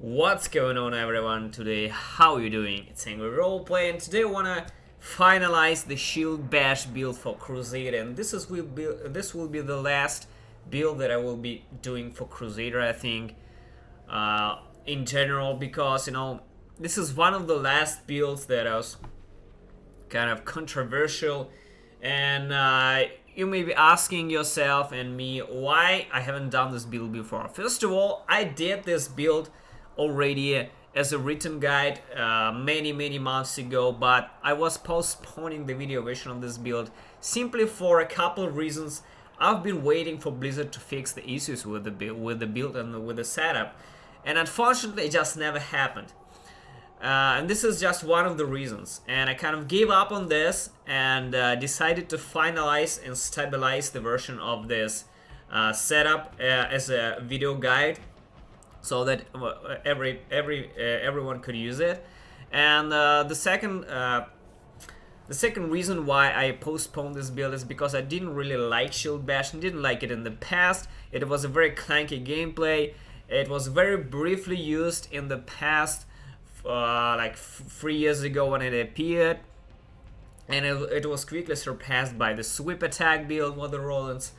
What's going on, everyone? Today, how are you doing? It's Angry Roleplay, and today I wanna finalize the Shield Bash build for Crusader, and this will be the last build that I will be doing for Crusader, I think, in general, because this is one of the last builds that was kind of controversial, and you may be asking yourself and me why I haven't done this build before. First of all, I did this build already as a written guide many months ago, but I was postponing the video version of this build simply for a couple of reasons. I've been waiting for Blizzard to fix the issues with the build and with the setup, and unfortunately it just never happened. And this is just one of the reasons, and I kind of gave up on this and decided to finalize and stabilize the version of this setup as a video guide, so that everyone could use it. And the second reason why I postponed this build is because I didn't really like Shield Bash and didn't like it in the past. It was a very clunky gameplay. It was very briefly used in the past, like 3 years ago when it appeared, and it was quickly surpassed by the sweep attack build with the Rolands.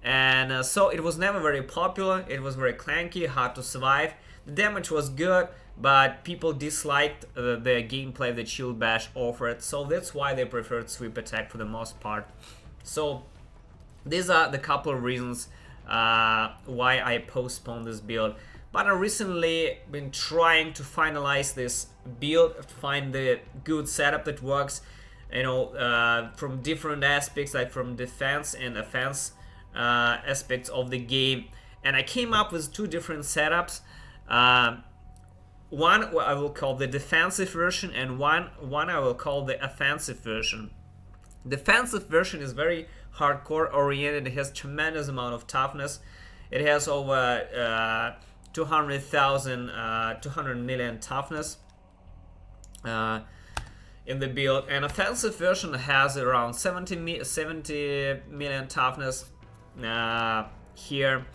And so it was never very popular. It was very clanky, hard to survive. The damage was good, but people disliked the gameplay that Shield Bash offered, so that's why they preferred sweep attack for the most part. So these are the couple of reasons why I postponed this build. But I recently been trying to finalize this build, find the good setup that works, from different aspects, like from defense and offense aspects of the game, and I came up with two different setups. One I will call the defensive version, and one I will call the offensive version. Defensive version is very hardcore oriented. It has tremendous amount of toughness. It has over 200 million toughness in the build, and offensive version has around 70 million toughness here,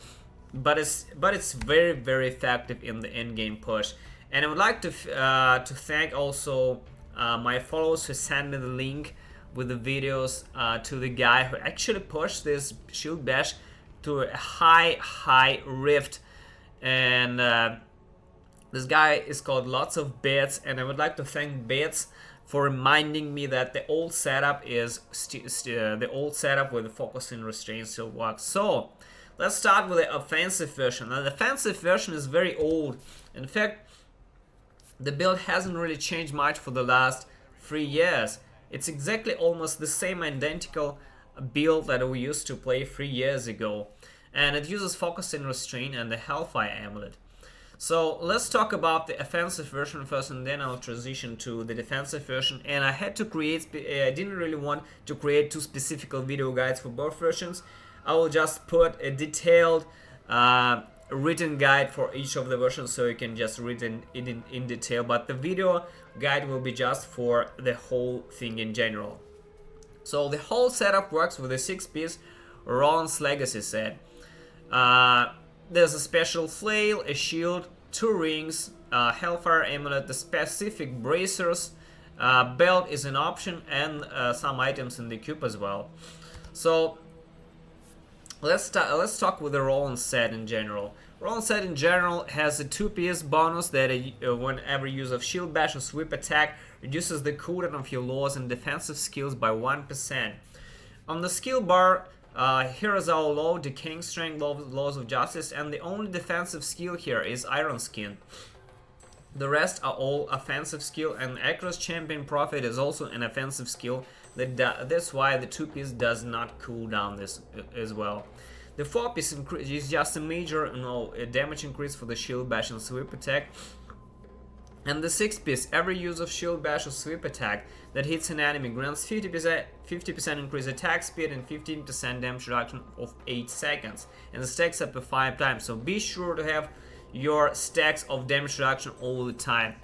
but it's very effective in the end-game push. And I would like to thank also my followers who sent me the link with the videos to the guy who actually pushed this Shield Bash to a high rift, and this guy is called lotsofbeets, and I would like to thank Beets for reminding me that the old setup is the old setup with the focus and restraint still works. So let's start with the offensive version. Now, the offensive version is very old. In fact, the build hasn't really changed much for the last 3 years. It's exactly almost the same identical build that we used to play 3 years ago, and it uses focus and restraint and the Hellfire Amulet. So let's talk about the offensive version first, and then I'll transition to the defensive version. And I had to create, I didn't really want to create two specific video guides for both versions. I will just put a detailed written guide for each of the versions, so you can just read it in detail, but the video guide will be just for the whole thing in general. So the whole setup works with a 6-piece Roland Legacy set. There's a special flail, a shield, 2 rings, Hellfire Amulet, the specific bracers, belt is an option, and some items in the cube as well. So let's talk with the Roland set in general. Roland set in general has a 2-piece bonus that whenever use of Shield Bash or Sweep Attack reduces the cooldown of your laws and defensive skills by 1%. On the skill bar, here is our low, Decaying Strength, Laws of Justice, and the only defensive skill here is Iron Skin. The rest are all offensive skill, and Across Champion Prophet is also an offensive skill. That's why the 2-piece does not cool down this as well. The 4-piece is just a major damage increase for the Shield Bash and Sweep Attack. And the 6-piece, every use of Shield Bash or Sweep Attack that hits an enemy grants 50% increase attack speed and 15% damage reduction of 8 seconds, and stacks up to 5 times. So be sure to have your stacks of damage reduction all the time.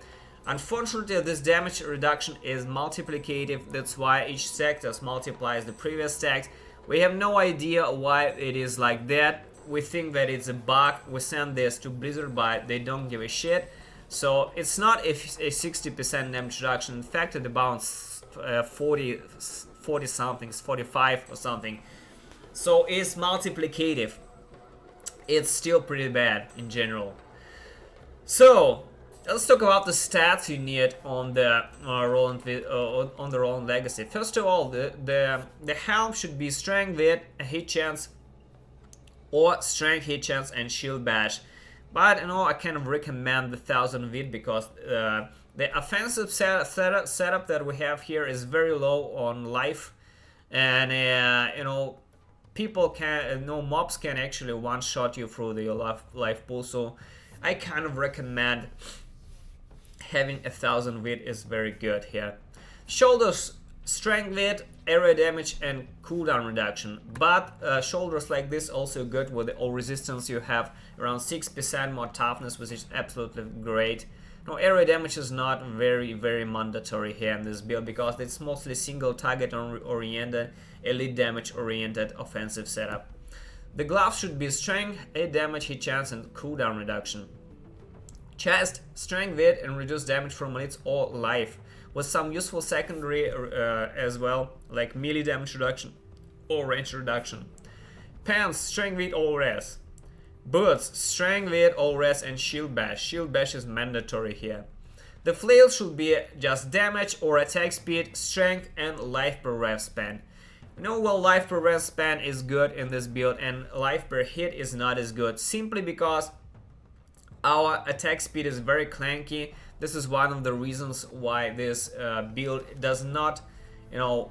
Unfortunately, this damage reduction is multiplicative. That's why each stack just multiplies the previous stacks. We have no idea why it is like that. We think that it's a bug. We send this to Blizzard, but they don't give a shit. So it's not a 60% damage reduction. In fact, it about 40 something, 45 or something. So it's multiplicative. It's still pretty bad in general. So let's talk about the stats you need on the Roland Legacy. First of all, the helm should be strength with hit chance, or strength, hit chance, and shield bash. But you know, I kind of recommend the 1000 wit because the offensive setup that we have here is very low on life, and you know, people can, no mobs can actually one-shot you through the life pool. So I kind of recommend having 1000 wit is very good here. Shoulders, strength wit, area damage, and cooldown reduction. But shoulders like this also good with the all resistance. You have around 6% more toughness, which is absolutely great. Now area damage is not very mandatory here in this build because it's mostly single target oriented, elite damage oriented offensive setup. The gloves should be strength, hit damage, hit chance, and cooldown reduction. Chest, strength wit, and reduce damage from elites or life, with some useful secondary as well, like melee damage reduction or range reduction. Pants, strength wit, all res. Boots, strength wit, all res, and shield bash. Shield bash is mandatory here. The flail should be just damage or attack speed, strength, and life per rev span. You know, well, life per rev span is good in this build, and life per hit is not as good, simply because our attack speed is very clanky. This is one of the reasons why this build does not, you know,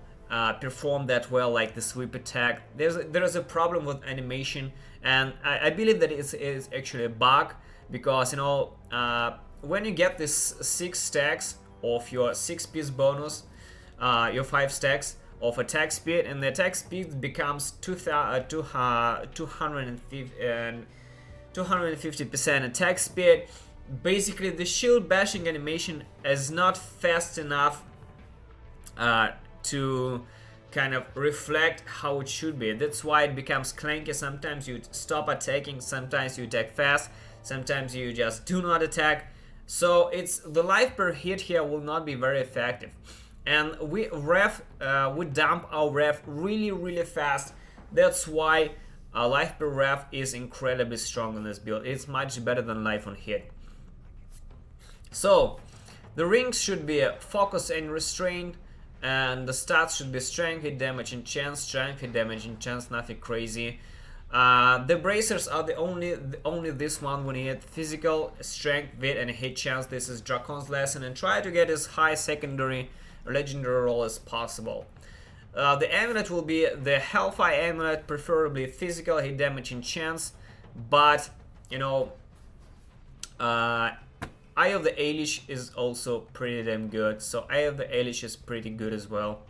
perform that well like the sweep attack. There is a problem with animation, and I believe that it's actually a bug, because you know, when you get this 6 stacks of your 6-piece bonus, your 5 stacks of attack speed, and the attack speed becomes 250% attack speed. Basically, the shield bashing animation is not fast enough to kind of reflect how it should be. That's why it becomes clanky. Sometimes you stop attacking, sometimes you attack fast, sometimes you just do not attack. So it's the life per hit here will not be very effective, and we dump our ref really fast. That's why life per ref is incredibly strong in this build. It's much better than life on hit. So the rings should be focus and restraint, and the stats should be strength, hit damage, and chance. Strength, hit damage, and chance, nothing crazy. The bracers are the only this one we need. Physical, strength, wit, and hit chance. This is Dracon's lesson, and try to get as high secondary legendary roll as possible. The amulet will be the Hellfire amulet, preferably physical, hit damage, and chance. But you know, Eye of the Elish is also pretty damn good. So Eye of the Elish is pretty good as well.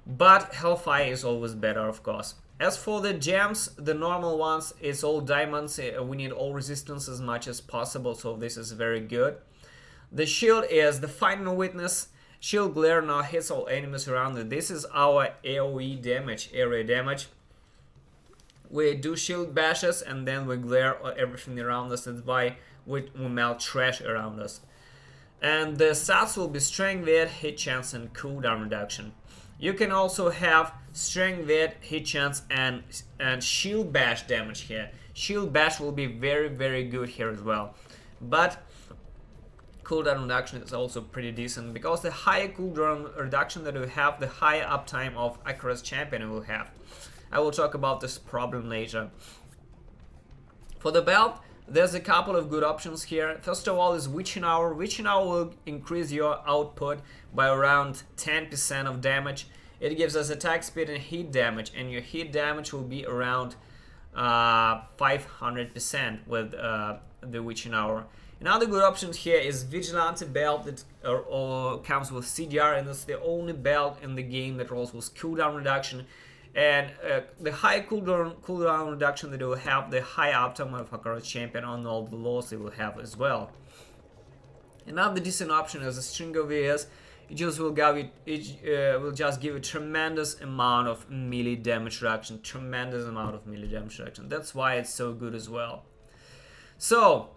But Hellfire is always better, of course. As for the gems, the normal ones, it's all diamonds. We need all resistance as much as possible, so this is very good. The shield is the Final Witness. Shield glare now hits all enemies around it. This is our AoE damage, area damage. We do shield bashes and then we glare everything around us. That's why we melt trash around us. And the stats will be strength wit, hit chance, and cooldown reduction. You can also have strength wit, hit chance, and shield bash damage here. Shield bash will be very good here as well. But cooldown reduction is also pretty decent, because the higher cooldown reduction that we have, the higher uptime of Icarus champion we will have. I will talk about this problem later. For the belt, there's a couple of good options here. First of all is Witching Hour. Witching Hour will increase your output by around 10% of damage. It gives us attack speed and hit damage, and your hit damage will be around 500% with the Witching Hour. Another good option here is Vigilante belt that comes with CDR, and it's the only belt in the game that rolls with cooldown reduction. And the high cooldown reduction that it will have, the high uptime of Icarus champion on all the laws it will have as well. Another decent option is a String of Ears. It just will give you a tremendous amount of melee damage reduction. That's why it's so good as well. So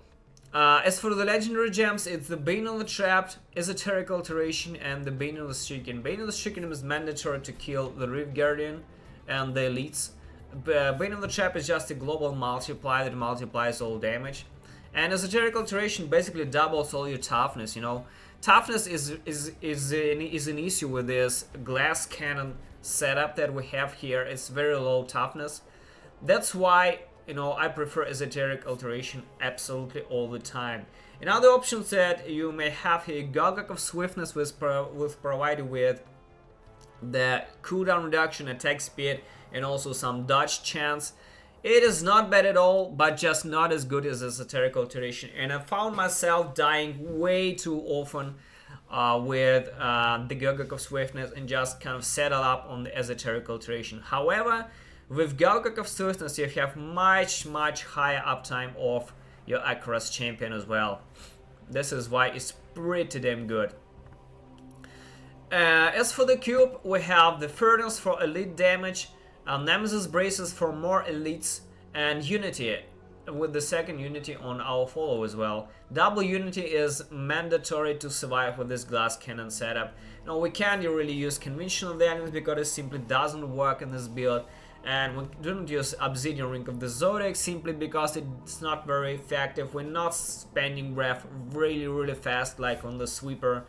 As for the legendary gems, it's the Bane of the Trapped, Esoteric Alteration, and the Bane of the Stricken. Bane of the Stricken is mandatory to kill the Rift Guardian and the elites. Bane of the Trap is just a global multiplier that multiplies all damage. And Esoteric Alteration basically doubles all your toughness, you know. Toughness is an issue with this glass cannon setup that we have here. It's very low toughness. That's why, you know, I prefer Esoteric Alteration absolutely all the time. Another option that you may have here, Gogok of Swiftness with provided with the cooldown reduction, attack speed, and also some dodge chance. It is not bad at all, but just not as good as Esoteric Alteration. And I found myself dying way too often with the Gogok of Swiftness and just kind of settle up on the Esoteric Alteration. However, with Gogok of Swiftness, you have much higher uptime of your Akaras champion as well. This is why it's pretty damn good. As for the cube, we have the Furnace for elite damage, Nemesis Braces for more elites, and Unity with the second Unity on our follow as well. Double Unity is mandatory to survive with this glass cannon setup. Now we can't really use conventional values because it simply doesn't work in this build, and we don't use Obsidian Ring of the Zodiac simply because it's not very effective. We're not spending ref really fast like on the Sweeper.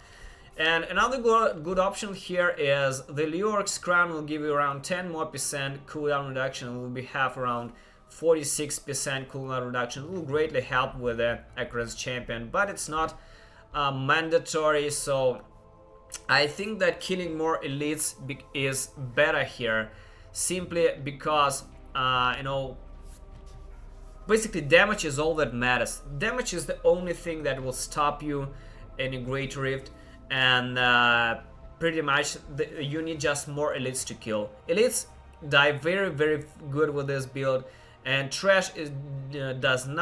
And another good option here is the Leoric's Crown will give you around 10% more cooldown reduction. It will have around 46% cooldown reduction. It will greatly help with the Akaras champion, but it's not mandatory. So I think that killing more elites is better here, simply because you know, basically damage is all that matters. Damage is the only thing that will stop you in a Great Rift. And pretty much you need just more elites to kill. Elites die very good with this build, and trash doesn't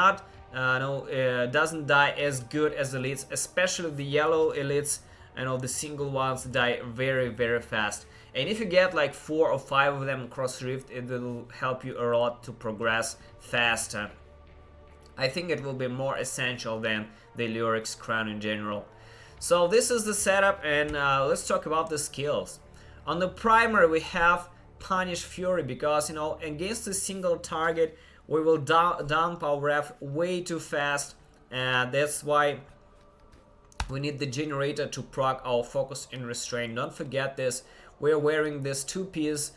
die as good as elites, especially the yellow elites. You know, the single ones die very fast. And if you get like 4 or 5 of them across Rift, it will help you a lot to progress faster. I think it will be more essential than the Leoric's Crown in general. So this is the setup, and let's talk about the skills. On the primary we have Punish Fury, because, you know, against a single target we will dump our ref way too fast, and that's why we need the generator to proc our Focus and Restrain. Don't forget this. We're wearing this 2-piece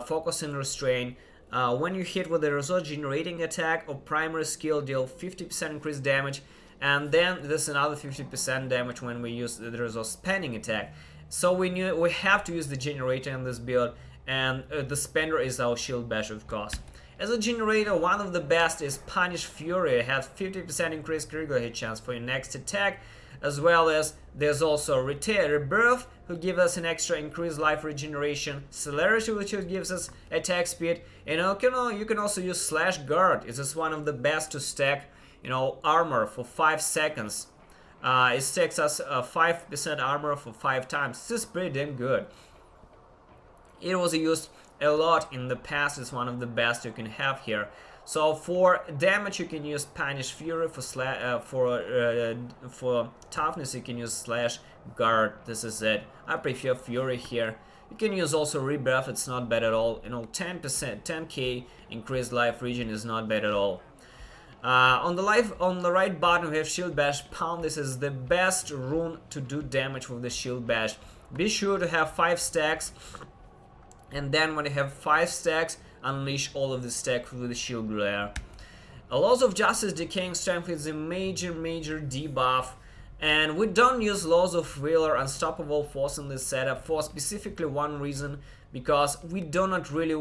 Focus and Restrain. When you hit with a resource generating attack or primary skill, deal 50% increased damage. And then there's another 50% damage when we use the resource spending attack. So we have to use the generator in this build, and the spender is our Shield Bash, of course. As a generator, one of the best is Punish Fury. It has 50% increased critical hit chance for your next attack, as well as there's also Rebirth, who gives us an extra increased life regeneration, Celerity, which gives us attack speed, and you can also use Slash Guard. It is one of the best to stack, you know, armor for 5 seconds. It stacks us 5% armor for 5 times. This is pretty damn good. It was used a lot in the past. It's one of the best you can have here. So for damage you can use Punish Fury. For toughness you can use Slash Guard. This is it. I prefer Fury here. You can use also Rebirth. It's not bad at all. You know, 10k increased life regen is not bad at all. On the right bottom we have Shield Bash Pound. This is the best rune to do damage with the Shield Bash. Be sure to have 5 stacks, and then when you have 5 stacks, unleash all of the stacks with the Shield Glare. Laws of Justice Decaying Strength is a major debuff, and we don't use Laws of Will or Unstoppable Force in this setup for specifically one reason, because we do not really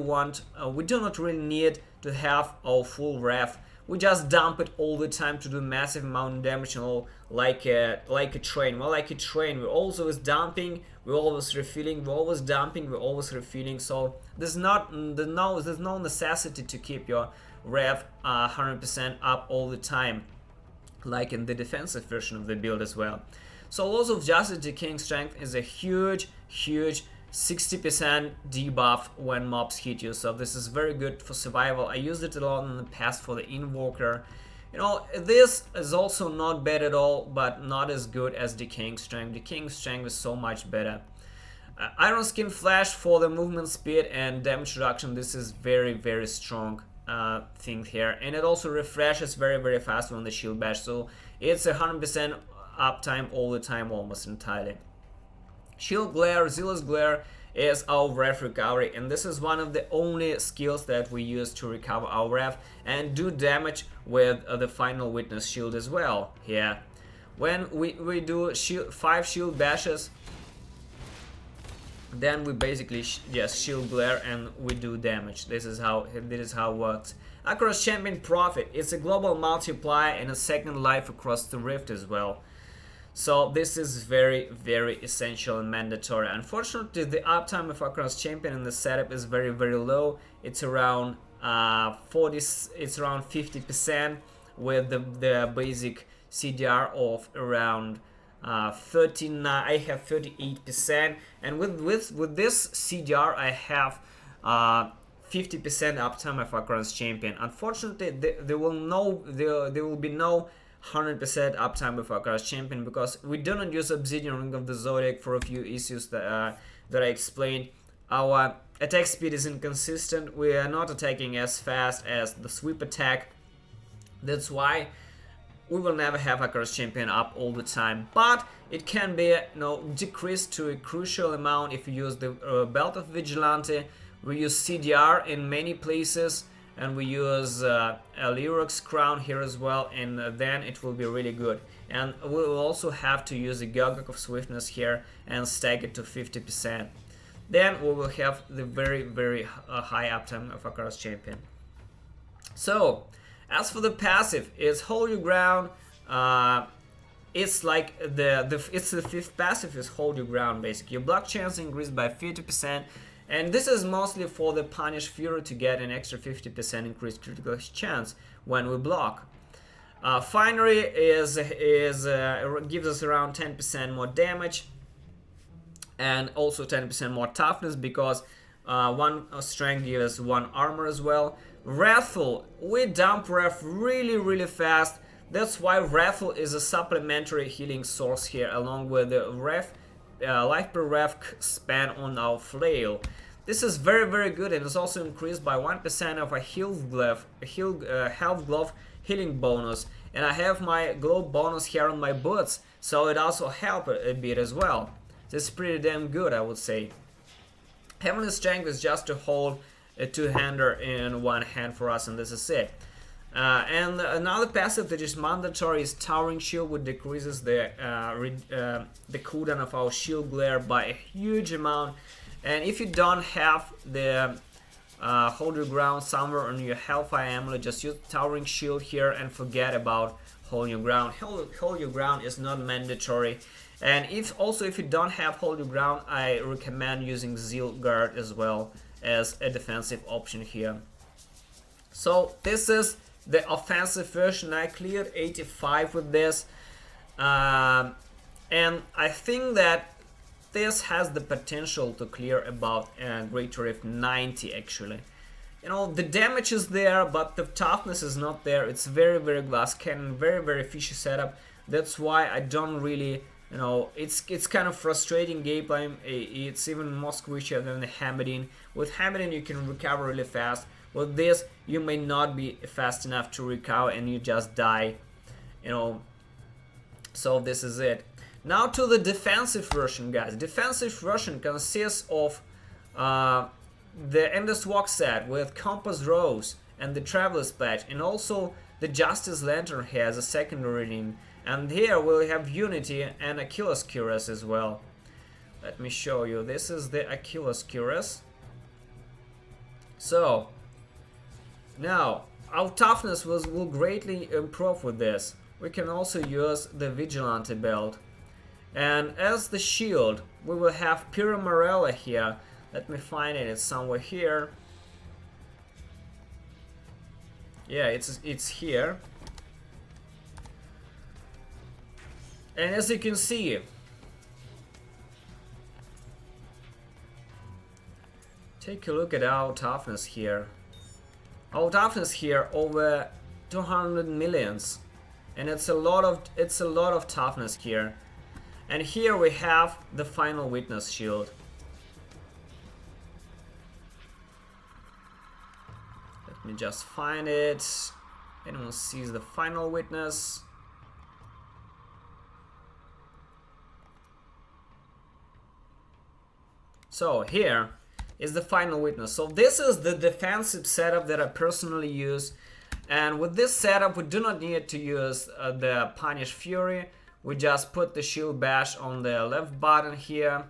need to have our full ref. We just dump it all the time to do massive amount of damage, like a train. Well, like a train, we're always dumping, we're always refilling, we're always dumping, we're always refilling. So there's no necessity to keep your rev 100% up all the time, like in the defensive version of the build as well. So Laws of Justice Decaying Strength is a huge 60% debuff when mobs hit you, so this is very good for survival. I used it a lot in the past for the Invoker. You know, this is also not bad at all, but not as good as Decaying Strength. Decaying Strength is so much better. Iron Skin Flash for the movement speed and damage reduction. This is very strong thing here, and it also refreshes very fast on the Shield Bash, so it's 100% uptime all the time, almost entirely. Shield Glare, Zealous Glare is our ref recovery, and this is one of the only skills that we use to recover our ref and do damage with the Final Witness shield as well here. When we do 5 shield bashes, then we basically shield glare and we do damage. This is how it works. Across Champion Profit, it's a global multiplier and a second life across the rift as well. So this is very essential and mandatory. Unfortunately, the uptime of Across Champion in the setup is very low. It's around 50% with the basic CDR of around 39. I have 38%, and with this CDR I have 50% uptime of Across Champion. Unfortunately, there will be no 100% uptime with Across Champion because we do not use Obsidian Ring of the Zodiac for a few issues that I explained. Our attack speed is inconsistent. We are not attacking as fast as the sweep attack. That's why we will never have Across Champion up all the time, but it can be decreased to a crucial amount if you use the Belt of Vigilante. We use CDR in many places, and we use a Lerox Crown here as well, and then it will be really good. And we will also have to use a Gogok of Swiftness here and stack it to 50%. Then we will have the very high uptime of Across Champion. So as for the passive, it's Hold Your Ground. It's like it's the 5th passive is Hold Your Ground basically. Your block chance increased by 50%. And this is mostly for the Punish Fury to get an extra 50% increased critical chance when we block. Finery gives us around 10% more damage and also 10% more toughness because 1 strength gives us 1 armor as well. Wrathful, we dump Ref really fast. That's why Wrathful is a supplementary healing source here, along with the life per ref span on our flail. This is very good, and it's also increased by 1% of a health glove healing bonus. And I have my glow bonus here on my boots, so it also helps a bit as well. This is pretty damn good, I would say. Heavenly Strength is just to hold a 2-hander in one hand for us, and this is it. And another passive that is mandatory is Towering Shield, which decreases the cooldown of our Shield Glare by a huge amount. And if you don't have the Hold Your Ground somewhere on your Hellfire Amulet, just use Towering Shield here and forget about Hold Your Ground. Hold Your Ground is not mandatory. And if you don't have Hold Your Ground, I recommend using Zeal Guard as well as a defensive option here. So this is the offensive version. I cleared 85 with this, and I think that this has the potential to clear about Great Rift 90 actually. You know, the damage is there, but the toughness is not there. It's very glass cannon, very fishy setup. That's why I don't really, it's kind of frustrating gameplay. It's even more squishier than the Hamadin. With Hamadin you can recover really fast. With this, you may not be fast enough to recover and you just die, so this is it. Now to the defensive version, guys. Defensive version consists of the Endless Walk set with Compass Rose and the Traveler's Patch, and also the Justice Lantern has a secondary reading. And here we'll have Unity and Achilles Cuirass as well. Let me show you. This is the Achilles Cuirass. So now our toughness will greatly improve with this. We can also use the Vigilante belt. And as the shield, we will have Pira Morella here. Let me find it. It's somewhere here. Yeah, it's here. And as you can see, take a look at our toughness here. Our toughness here over 200 millions, and it's a lot of toughness here. And here we have the final witness shield. Let me just find it. Anyone sees the final witness? So here is the final witness. So this is the defensive setup that I personally use, and with this setup we do not need to use the Punish Fury. We just put the Shield Bash on the left button here.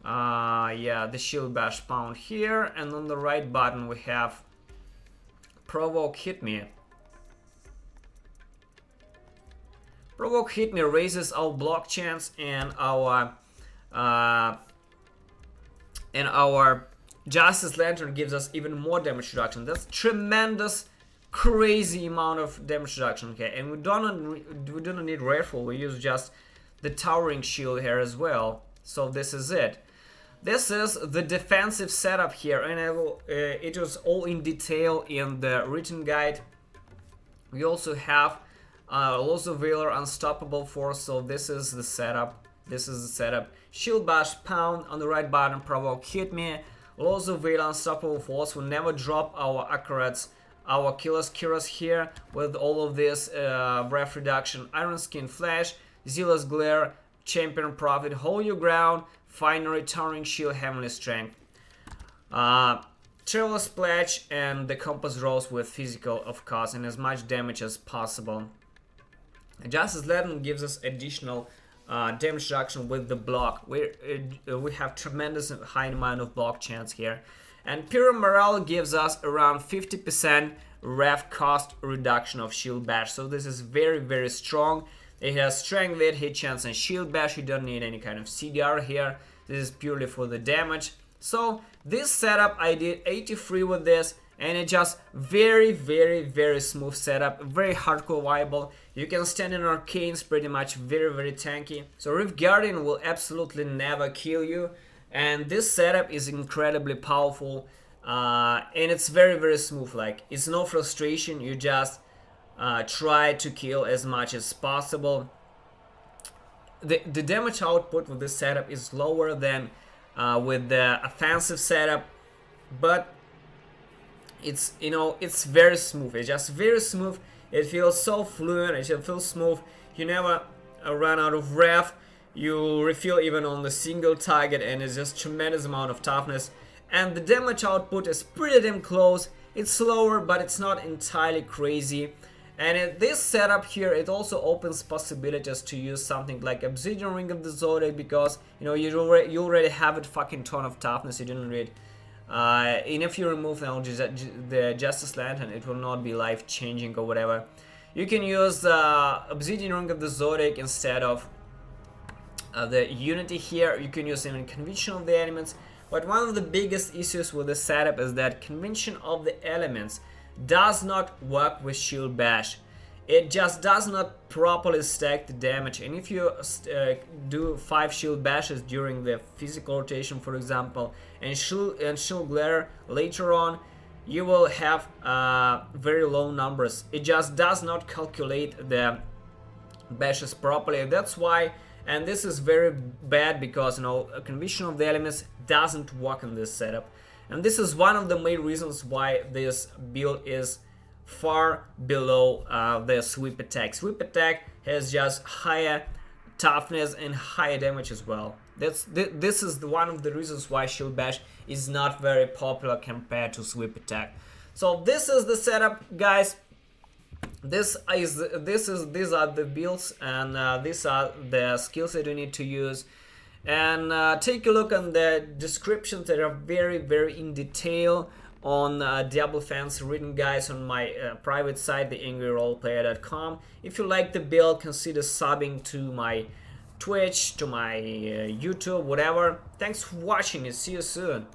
Yeah, the Shield Bash Pound here, and on the right button we have Provoke Hit Me. Provoke Hit Me raises our block chance and our Justice Lantern gives us even more damage reduction. That's tremendous, crazy amount of damage reduction. Okay, and we do not need Rifle. We use just the Towering Shield here as well. So this is it. This is the defensive setup here, and it was all in detail in the written guide. We also have Lots of Valor Unstoppable Force. So this is the setup. This is the setup. Shield Bash Pound on the right button, Provoke Hit Me. Lots of Valor Unstoppable Force will never drop our accurates, our Killer's Kiras here with all of this breath reduction, Iron Skin Flash, Zealous Glare, Champion Prophet, Hold Your Ground, Finery, Towering Shield, Heavenly Strength. Traveler Splash and the Compass Rose with physical, of course, and as much damage as possible. Justice Lantern gives us additional damage reduction with the block. We have tremendous high amount of block chance here. And Pure Morale gives us around 50% ref cost reduction of Shield Bash. So this is very, very strong. It has Strength, Weight, Hit Chance, and Shield Bash. You don't need any kind of CDR here. This is purely for the damage. So this setup, I did 83 with this, and it's just very, very, very smooth setup, very hardcore viable. You can stand in arcanes, pretty much very, very tanky. So Rift Guardian will absolutely never kill you, and this setup is incredibly powerful, and it's very, very smooth. Like, it's no frustration. You just try to kill as much as possible. The damage output with this setup is lower than with the offensive setup, but it's, you know, it's very smooth. It's just very smooth. It feels so fluid. It just feels smooth. You never run out of ref. You refill even on the single target, and it's just tremendous amount of toughness. And the damage output is pretty damn close. It's slower, but it's not entirely crazy. And in this setup here, it also opens possibilities to use something like Obsidian Ring of the Zodiac, because, you know, you already have a fucking ton of toughness. You didn't read. And if you remove now the Justice Lantern, it will not be life changing or whatever. You can use Obsidian Ring of the Zodiac instead of the Unity here. You can use even Convention of the Elements. But one of the biggest issues with the setup is that Convention of the Elements does not work with Shield Bash. It just does not properly stack the damage, and if you do 5 Shield Bashes during the physical rotation, for example, and Shield Glare later on, you will have very low numbers. It just does not calculate the bashes properly. That's why, and this is very bad, because, you know, a Convention of the Elements doesn't work in this setup. And this is one of the main reasons why this build is far below the Sweep Attack. Sweep Attack has just higher toughness and higher damage as well. This is one of the reasons why Shield Bash is not very popular compared to Sweep Attack. So this is the setup, guys. These are the builds, and these are the skills that you need to use. And take a look on the descriptions that are very, very in detail on Diablo fans written guides on my private site, theangryroleplayer.com. If you like the build, consider subbing to my Twitch, to my YouTube, whatever. Thanks for watching and see you soon.